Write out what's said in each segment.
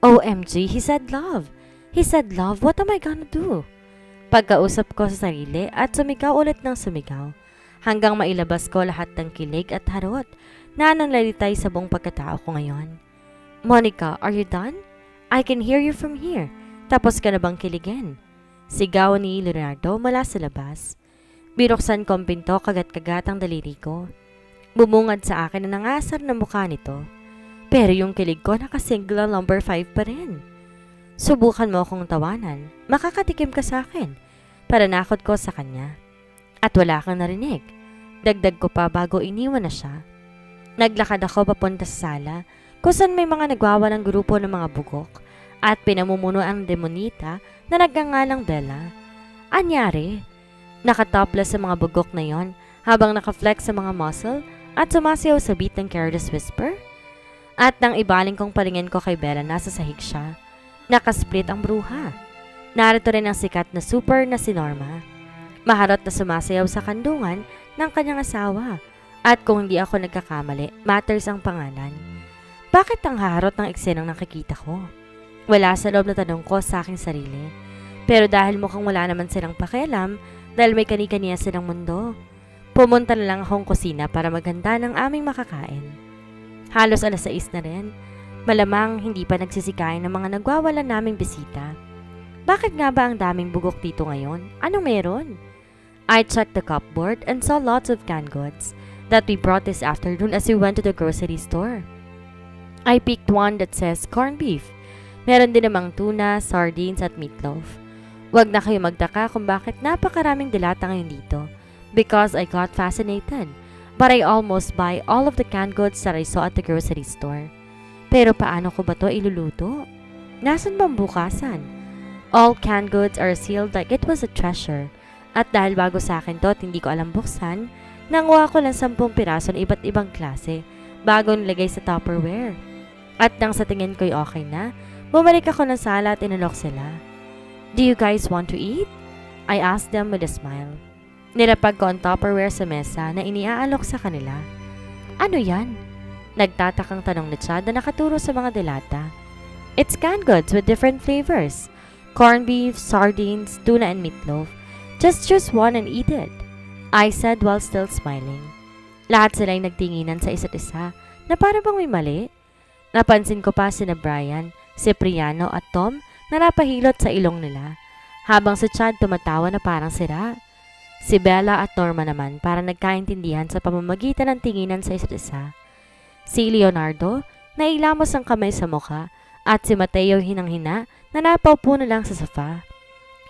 OMG, he said love. He said love, what am I gonna do? Pagkausap ko sa sarili at sumigaw ulit ng sumigaw hanggang mailabas ko lahat ng kilig at harot na nanlalitay sa buong pagkatao ko ngayon. Monica, are you done? I can hear you from here. Tapos ka na bang kiligin? Sigaw ni Leonardo mula sa labas. Binuksan ko ang pinto kagat-kagat ang daliri ko. Bumungad sa akin ang nangasar na mukha nito. Pero yung kilig ko nakasingle number 5 pa rin. Subukan mo akong tawanan. Makakatikim ka sa akin. Pananakot ko sa kanya. At wala kang narinig. Dagdag ko pa bago iniwan na siya. Naglakad ako papunta sa sala kung saan may mga nagwawalang grupo ng mga bugok at pinamumuno ang demonita na nagngangalang Bella. Anyari? Nakatopless sa mga bugok na yon habang nakaflex sa mga muscle at sumasayaw sa beat ng Careless Whisper? At nang ibaling kong palingin ko kay Bella, nasa sahig siya. Nakasplit ang bruha. Narito rin ang sikat na super na si Norma. Maharot na sumasayaw sa kandungan ng kanyang asawa. At kung hindi ako nagkakamali, Matters ang pangalan. Bakit ang haharot ng eksenang nakikita ko? Wala sa loob na tanong ko sa aking sarili. Pero dahil mukhang wala naman silang pakialam, dahil may kani-kaniya silang mundo, pumunta na lang akong kusina para maghanda ng aming makakain. Halos 6:00 na rin. Malamang hindi pa nagsisikain ng mga nagwawala naming bisita. Bakit nga ba ang daming bugok dito ngayon? Anong meron? I checked the cupboard and saw lots of canned goods that we brought this afternoon as we went to the grocery store. I picked one that says corned beef. Meron din namang tuna, sardines at meatloaf. Wag na kayo magtaka kung bakit napakaraming dilata ngayon dito, because I got fascinated. But I almost buy all of the canned goods that I saw at the grocery store. Pero paano ko ba to iluluto? Nasaan bang bukasan? All canned goods are sealed like it was a treasure. At dahil bago sa akin to at hindi ko alam buksan, nanguha ko lang 10 piraso ng iba't ibang klase bago nilagay sa Tupperware. At nang sa tingin ko'y okay na, bumalik ako ng sala at inalok sila. Do you guys want to eat? I asked them with a smile. Nilapag ko ang Tupperware sa mesa na iniaalok sa kanila. Ano yan? Nagtatakang tanong ni Chad na nakaturo sa mga delata. It's canned goods with different flavors. Corned beef, sardines, tuna and meatloaf. Just choose one and eat it, I said while still smiling. Lahat sila'y nagtinginan sa isa't isa na para bang may mali. Napansin ko pa sina Brian, Cipriano at Tom na napahilot sa ilong nila, habang si Chad tumatawa na parang sira. Si Bella at Norma naman para nagkaintindihan sa pamamagitan ng tinginan sa isa't isa. Si Leonardo, nailamos ang kamay sa mukha, at si Mateo hinang-hina na napaupo na lang sa sofa.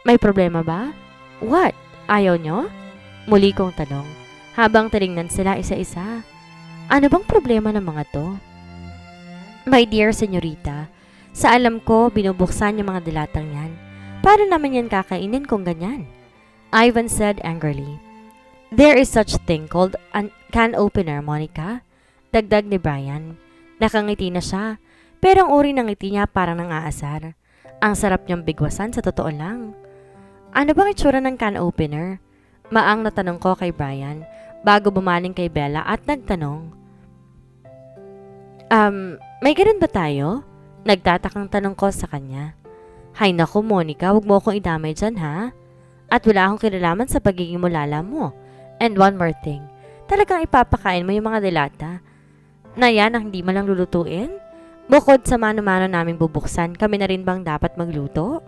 May problema ba? What? Ayaw nyo? Muli kong tanong, habang tinignan sila isa-isa. Ano bang problema ng mga to? My dear senyorita, sa alam ko, binubuksan yung mga dilatang yan. Paano naman yan kakainin kung ganyan? Ivan said angrily. There is such thing called a can opener, Monica. Dagdag ni Brian. Nakangiti na siya, pero ang uri ng ngiti niya parang nang-aasar. Ang sarap niyang bigwasan sa totoo lang. Ano bang itsura ng can opener? Maang natanong ko kay Brian bago bumaling kay Bella at nagtanong. May ganun ba tayo? Nagtatakang tanong ko sa kanya. Hay naku Monica, huwag mo akong idamay dyan ha? At wala akong kinalaman sa pagiging mulala mo. And one more thing, talagang ipapakain mo yung mga delata na yan ang hindi mo lang lulutuin? Bukod sa mano-mano naming bubuksan, kami na rin bang dapat magluto?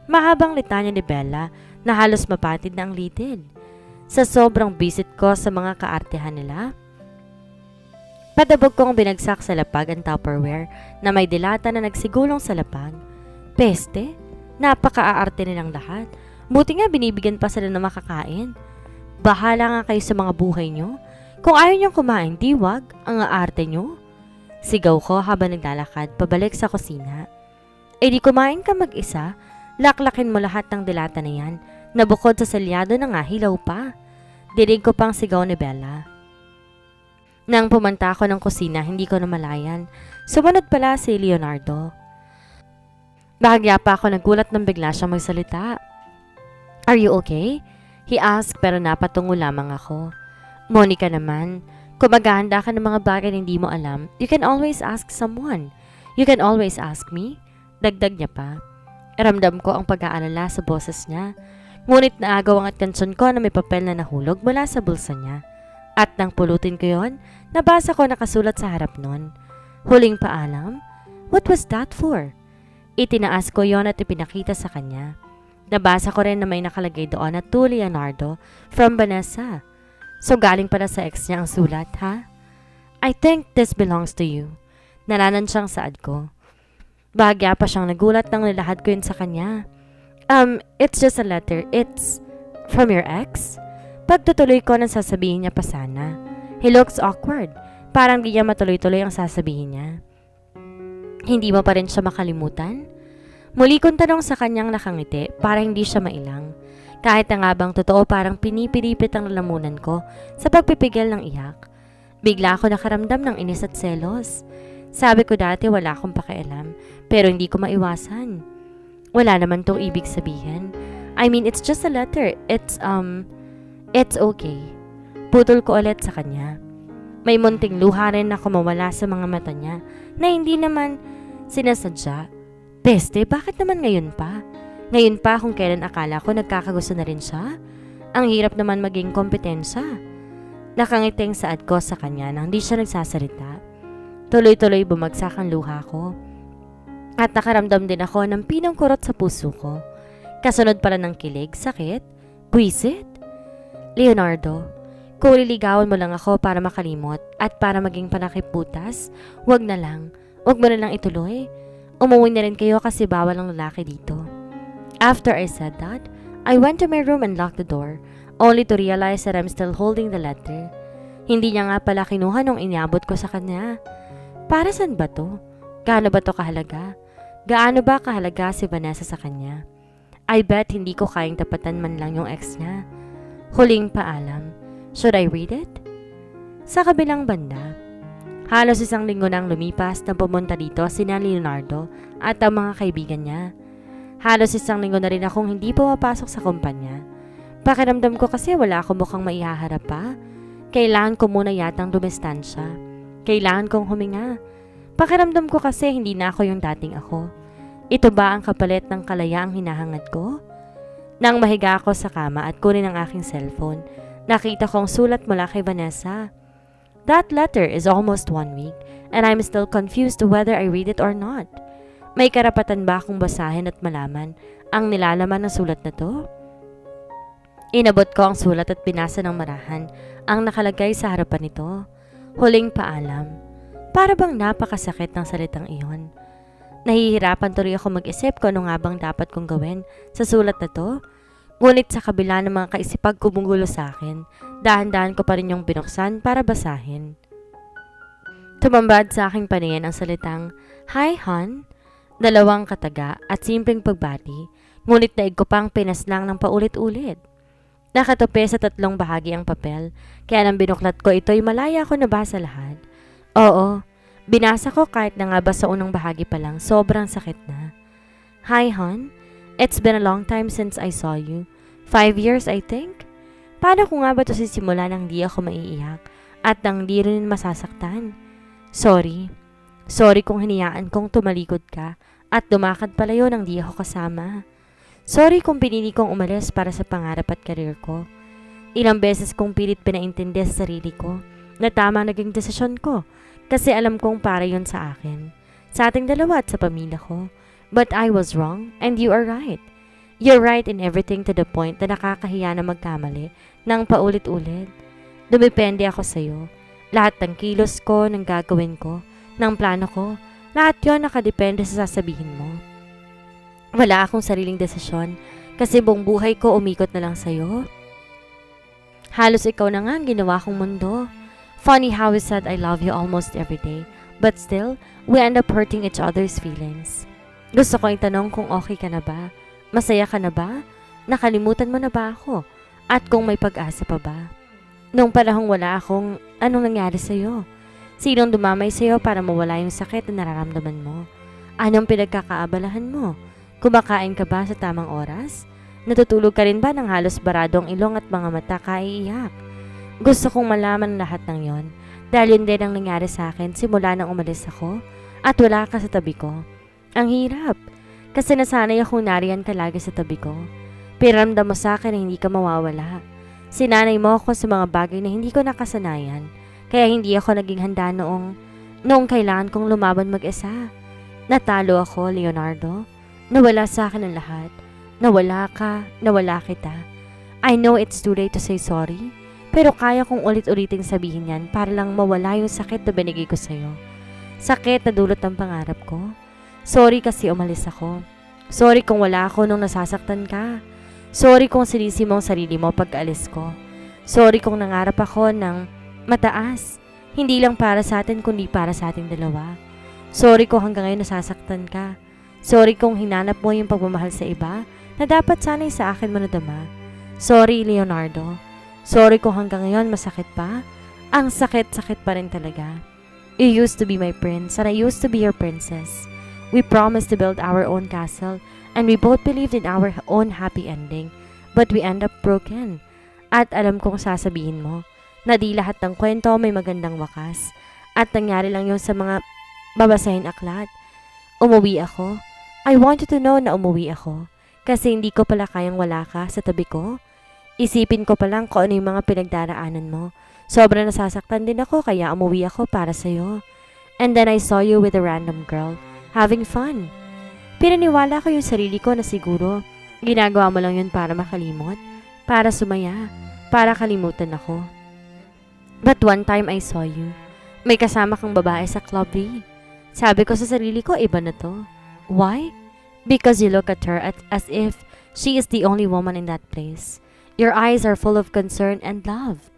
Mahabang litanya ni Bella na halos mapatid na ang litid. Sa sobrang visit ko sa mga kaartehan nila, padabog kong binagsak sa lapag ang Tupperware na may dilata na nagsigulong sa lapag. Peste, napaka-aarte nilang lahat. Buti nga binibigyan pa sila na makakain. Bahala nga kayo sa mga buhay nyo. Kung ayaw niyong kumain, di wag, ang aarte nyo. Sigaw ko habang naglalakad pabalik sa kusina. E di kumain ka mag-isa, laklakin mo lahat ng dilata na yan, na bukod sa salyado na nga hilaw pa. Dinig ko pang sigaw ni Bella. Nang pumunta ako ng kusina, hindi ko namalayan. Sumunod pala si Leonardo. Bahagya pa ako nagulat nang bigla siyang magsalita. Are you okay? He asked pero napatungo lamang ako. Monica naman, kung maghahanda ka ng mga bagay na hindi mo alam, you can always ask someone. You can always ask me. Dagdag niya pa. Ramdam ko ang pag-aalala sa boses niya. Ngunit naagaw ang atensyon ko na may papel na nahulog mula sa bulsa niya. At nang pulutin ko yon, nabasa ko nakasulat sa harap nun. Huling paalam? What was that for? Itinaas ko yon at ipinakita sa kanya. Nabasa ko rin na may nakalagay doon na to Leonardo from Vanessa. So galing pala sa ex niya ang sulat, ha? I think this belongs to you. Nalanan siyang saad ko. Bahagya pa siyang nagulat nang nilahad ko yun sa kanya. It's just a letter. It's from your ex? Pagtutuloy ko nang sasabihin niya pa sana. He looks awkward. Parang di niya matuloy-tuloy ang sasabihin niya. Hindi mo pa rin siya makalimutan? Muli kong tanong sa kanyang nakangiti para hindi siya mailang. Kahit na nga bang totoo parang pinipilipit ang lalamunan ko sa pagpipigil ng iyak. Bigla ako nakaramdam ng inis at selos. Sabi ko dati wala akong pakialam pero hindi ko maiwasan. Wala naman tong ibig sabihin. I mean, it's just a letter. It's okay. Putol ko ulit sa kanya. May munting luha rin na kumawala sa mga mata niya na hindi naman sinasadya. Peste, bakit naman ngayon pa? Ngayon pa kung kailan akala ko nagkakagusto na rin siya? Ang hirap naman maging kompetensya. Nakangiting saad ko sa kanya nang hindi siya nagsasalita. Tuloy-tuloy bumagsak ang luha ko. At nakaramdam din ako ng pinong kurot sa puso ko. Kasunod pala ng kilig, sakit, buwisit. Leonardo, kung liligawan mo lang ako para makalimot at para maging panakiputas, wag na lang. Wag mo na lang ituloy. Umuwi na rin kayo kasi bawal ang lalaki dito. After I said that, I went to my room and locked the door, only to realize that I'm still holding the letter. Hindi niya nga pala kinuha nung iniabot ko sa kanya. Para saan ba to? Gaano ba to kahalaga? Gaano ba kahalaga si Vanessa sa kanya? I bet hindi ko kayang tapatan man lang yung ex niya. Huling paalam. Should I read it? Sa kabilang banda, halos isang linggo nang lumipas na pumunta dito sina Leonardo at ang mga kaibigan niya. Halos isang linggo na rin akong hindi pumapasok sa kumpanya. Pakiramdam ko kasi wala akong mukhang maihaharap pa. Kailangan ko muna yatang dumistansya. Kailangan kong huminga. Pakiramdam ko kasi hindi na ako yung dating ako. Ito ba ang kapalit ng kalayaang hinahangad ko? Nang mahiga ako sa kama at kunin ang aking cellphone, nakita kong sulat mula kay Vanessa. That letter is almost 1 week and I'm still confused to whether I read it or not. May karapatan ba akong basahin at malaman ang nilalaman ng sulat na to? Inabot ko ang sulat at binasa ng marahan ang nakalagay sa harapan nito. Huling paalam. Para bang napakasakit ng salitang iyon. Nahihirapan tuloy ako mag-isip kung ano nga bang dapat kong gawin sa sulat na to. Ngunit sa kabila ng mga kaisipag gumugulo sa akin, dahan-dahan ko pa rin yung binuksan para basahin. Tumambad sa aking paningin ang salitang, Hi, hon. Dalawang kataga at simpleng pagbati, ngunit daig ko pang pinaslang ng paulit-ulit. Nakatupi sa 3 bahagi ang papel, kaya nang binuklat ko ito'y malaya ko nabasa lahat. Oo, binasa ko kahit na nga ba sa unang bahagi pa lang, sobrang sakit na. Hi, hon. It's been a long time since I saw you. 5 years, I think. Paano ko nga ba ito sisimula nang di ako maiiyak at nang di rin masasaktan? Sorry. Sorry kung hinayaan kong tumalikod ka at dumakad palayo nang di ako kasama. Sorry kung pinili kong umalis para sa pangarap at karir ko. Ilang beses kong pilit pinaintindi sa sarili ko na tama naging desisyon ko kasi alam kong para yun sa akin, sa ating dalawa at sa pamilya ko. But I was wrong and you are right. You're right in everything to the point na nakakahiya na magkamali ng paulit-ulit. Dumipende ako sa'yo. Lahat ng kilos ko, ng gagawin ko, ng plano ko, lahat yon nakadepende sa sasabihin mo. Wala akong sariling desisyon kasi buong buhay ko umikot na lang sa'yo. Halos ikaw na nga ang ginawa kong mundo. Funny how we said I love you almost every day, but still, we end up hurting each other's feelings. Gusto ko itanong kung okay ka na ba? Masaya ka na ba? Nakalimutan mo na ba ako? At kung may pag-asa pa ba? Noong panahong wala akong, anong nangyari sa'yo? Sinong dumamay sa'yo para mawala yung sakit na nararamdaman mo? Anong pinagkakaabalahan mo? Kumakain ka ba sa tamang oras? Natutulog ka rin ba ng halos baradong ilong at mga mata kaiiyak? Gusto kong malaman lahat ng yon dahil yun din ang nangyari sa akin simula nang umalis ako at wala ka sa tabi ko. Ang hirap. Kasi nasanay akong nariyan ka lagi sa tabi ko. Piramdam mo sa akin na hindi ka mawawala. Sinanay mo ako sa mga bagay na hindi ko nakasanayan. Kaya hindi ako naging handa noong kailangan kong lumaban mag-isa. Natalo ako, Leonardo. Nawala sa akin ang lahat. Nawala ka, nawala kita. I know it's too late to say sorry, pero kaya kong ulit-uliting sabihin yan para lang mawala yung sakit na binigay ko sa'yo. Sakit na dulot ng pangarap ko. Sorry kasi umalis ako. Sorry kung wala ako nung nasasaktan ka. Sorry kung sinisi mo ang sarili mo pag-alis ko. Sorry kung nangarap ako ng mataas. Hindi lang para sa atin kundi para sa ating dalawa. Sorry kung hanggang ngayon nasasaktan ka. Sorry kung hinanap mo yung pagmamahal sa iba na dapat sana'y sa akin mo nadama. Sorry, Leonardo. Sorry kung hanggang ngayon masakit pa. Ang sakit-sakit pa rin talaga. You used to be my prince and I used to be your princess. We promised to build our own castle and we both believed in our own happy ending. But we end up broken. At alam kong sasabihin mo na di lahat ng kwento may magandang wakas. At nangyari lang yun sa mga babasahin aklat. Umuwi ako. I want you to know na umuwi ako. Kasi hindi ko pala kayang wala ka sa tabi ko. Isipin ko pa lang kung ano yung mga pinagdaraanan mo. Sobrang nasasaktan din ako kaya umuwi ako para sa'yo. And then I saw you with a random girl, having fun. Pinaniwala ko yung sarili ko na siguro ginagawa mo lang yun para makalimot, para sumaya, para kalimutan ako. But one time I saw you. May kasama kang babae sa Club B. Sabi ko sa sarili ko, iba na to. Why? Because you look at her as if she is the only woman in that place. Your eyes are full of concern and love.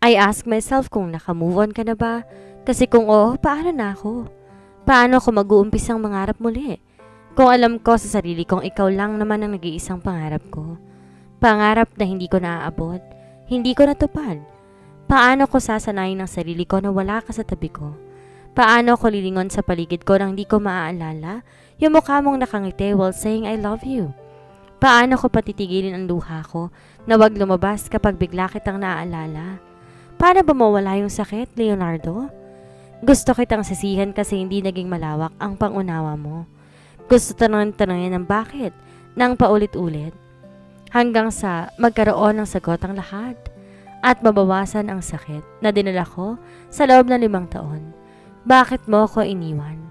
I ask myself kung naka-move on ka na ba? Kasi kung oo, paano na ako? Paano ako mag-uumpisang mangarap muli? Kung alam ko sa sarili kong ikaw lang naman ang nag-iisang pangarap ko. Pangarap na hindi ko naaabot, hindi ko natupad. Paano ko sasanayin ng sarili ko na wala ka sa tabi ko? Paano ko lilingon sa paligid ko nang hindi ko maaalala yung mukha mong nakangiti while saying I love you? Paano ko patitigilin ang luha ko na wag lumabas kapag bigla kitang naaalala? Paano ba mawala yung sakit, Leonardo? Gusto kitang sisihan kasi hindi naging malawak ang pangunawa mo. Gusto tanongin ng bakit nang paulit-ulit hanggang sa magkaroon ng sagot ang lahat at mabawasan ang sakit na dinala ko sa loob ng 5 taon. Bakit mo ko iniwan?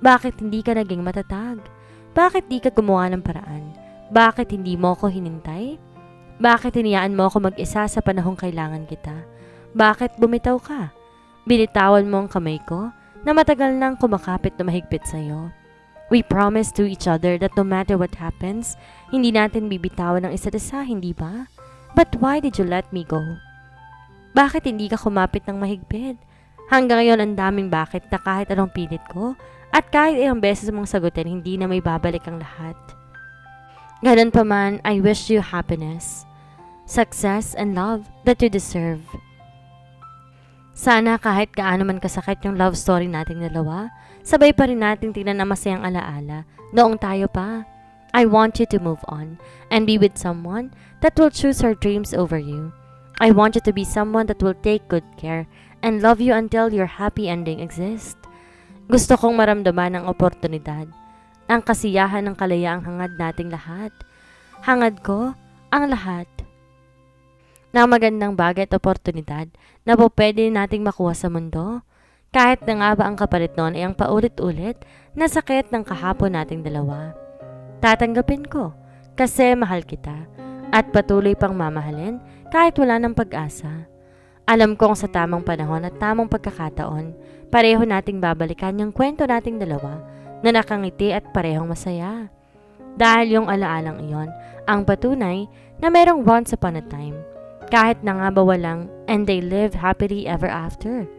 Bakit hindi ka naging matatag? Bakit di ka gumawa ng paraan? Bakit hindi mo ko hinintay? Bakit hinayaan mo ako mag-isa sa panahong kailangan kita? Bakit bumitaw ka? Binitawan mo ang kamay ko na matagal nang kumakapit na mahigpit sa'yo. We promised to each other that no matter what happens, hindi natin bibitawan ng isa't isa, hindi ba? But why did you let me go? Bakit hindi ka kumapit ng mahigpit? Hanggang ngayon ang daming bakit na kahit anong pilit ko at kahit ilang beses mong sagutin, hindi na may babalik ang lahat. Ganun pa man, I wish you happiness, success, and love that you deserve. Sana kahit gaano man kasakit yung love story nating dalawa, sabay pa rin natin tingnan na masayang alaala noong tayo pa. I want you to move on and be with someone that will choose her dreams over you. I want you to be someone that will take good care and love you until your happy ending exists. Gusto kong maramdaman ang oportunidad, ang kasiyahan ng kalayaang hangad nating lahat. Hangad ko ang lahat ng magandang bagay at oportunidad na po pwede nating makuha sa mundo. Kahit na nga ba ang kapalit noon ay ang paulit-ulit na sakit ng kahapon nating dalawa. Tatanggapin ko kasi mahal kita at patuloy pang mamahalin kahit wala ng pag-asa. Alam kong sa tamang panahon at tamang pagkakataon, pareho nating babalikan yung kwento nating dalawa na nakangiti at parehong masaya. Dahil yung alaalang iyon ang patunay na merong once upon a time, kahit na nga ba walang and they live happily ever after.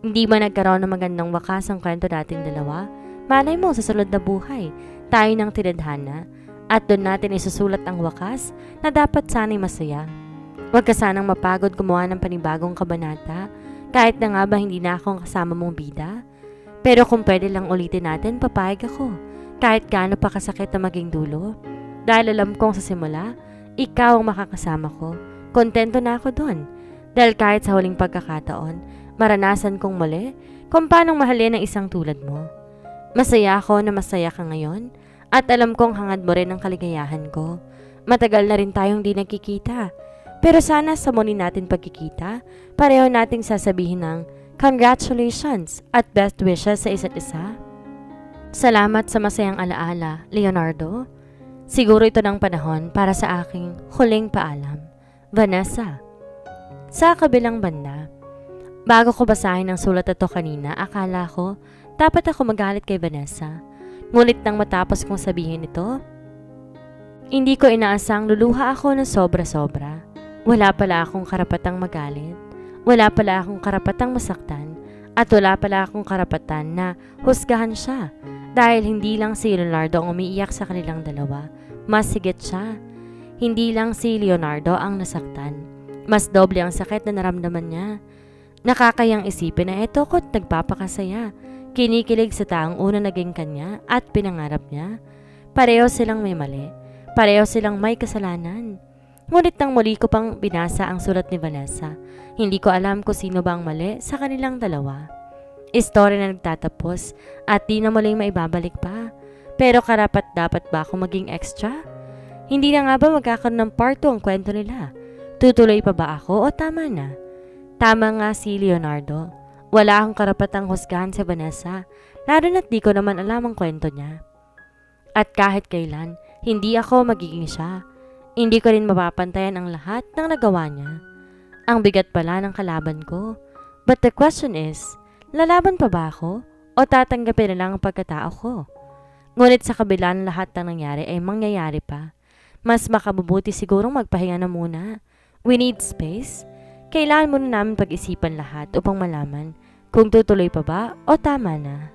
Hindi man nagkaroon ng magandang wakas ang kwento nating dalawa, malay mo sa sunod na buhay, tayo ng tinadhana at doon natin isusulat ang wakas na dapat sana'y masaya. Huwag ka sanang mapagod gumawa ng panibagong kabanata, kahit na nga ba hindi na akong kasama mong bida. Pero kung pwede lang ulitin natin, papayag ako, kahit gaano pa kasakit na maging dulo. Dahil alam kong sa simula, ikaw ang makakasama ko. Kontento na ako doon. Dahil kahit sa huling pagkakataon, maranasan kong muli kung paano mahalin ang isang tulad mo. Masaya ako na masaya ka ngayon At alam kong hangad mo rin ang kaligayahan ko. Matagal na rin tayong di nagkikita. Pero sana sa muli natin pagkikita, pareho nating sasabihin ng congratulations at best wishes sa isa't isa. Salamat sa masayang alaala, Leonardo. Siguro ito ng panahon para sa aking huling paalam. Vanessa. Sa kabilang banda, bago ko basahin ang sulat na to kanina, akala ko dapat ako magalit kay Vanessa. Ngunit nang matapos kong sabihin ito, hindi ko inaasang luluha ako ng sobra-sobra. Wala pala akong karapatang magalit. Wala pala akong karapatang masaktan. At wala pala akong karapatan na husgahan siya. Dahil hindi lang si Leonardo ang umiiyak sa kanilang dalawa. Mas higit siya. Hindi lang si Leonardo ang nasaktan. Mas doble ang sakit na naramdaman niya. Nakakayang isipin na ito ko't nagpapakasaya. Kinikilig sa taong una naging kanya at pinangarap niya. Pareho silang may mali. Pareho silang may kasalanan. Ngunit nang muli ko pang binasa ang sulat ni Vanessa, hindi ko alam kung sino ba ang mali sa kanilang dalawa. Istorya na nagtatapos at di na muling maibabalik pa. Pero karapat dapat ba ako maging extra? Hindi na nga ba magkakaroon ng part 2 ang kwento nila? Tutuloy pa ba ako o tama na? Tama nga si Leonardo. Wala akong karapatang husgahan si Vanessa, lalo na't di ko naman alam ang kwento niya. At kahit kailan, hindi ako magiging siya. Hindi ko rin mapapantayan ang lahat ng nagawa niya. Ang bigat pala ng kalaban ko. But the question is, lalaban pa ba ako? O tatanggapin na lang ang pagkatao ko? Ngunit sa kabila ng lahat ng nangyari ay mangyayari pa. Mas makabubuti sigurong magpahinga na muna. We need space. Kailangan muna namin pag-isipan lahat upang malaman kung tutuloy pa ba o tama na.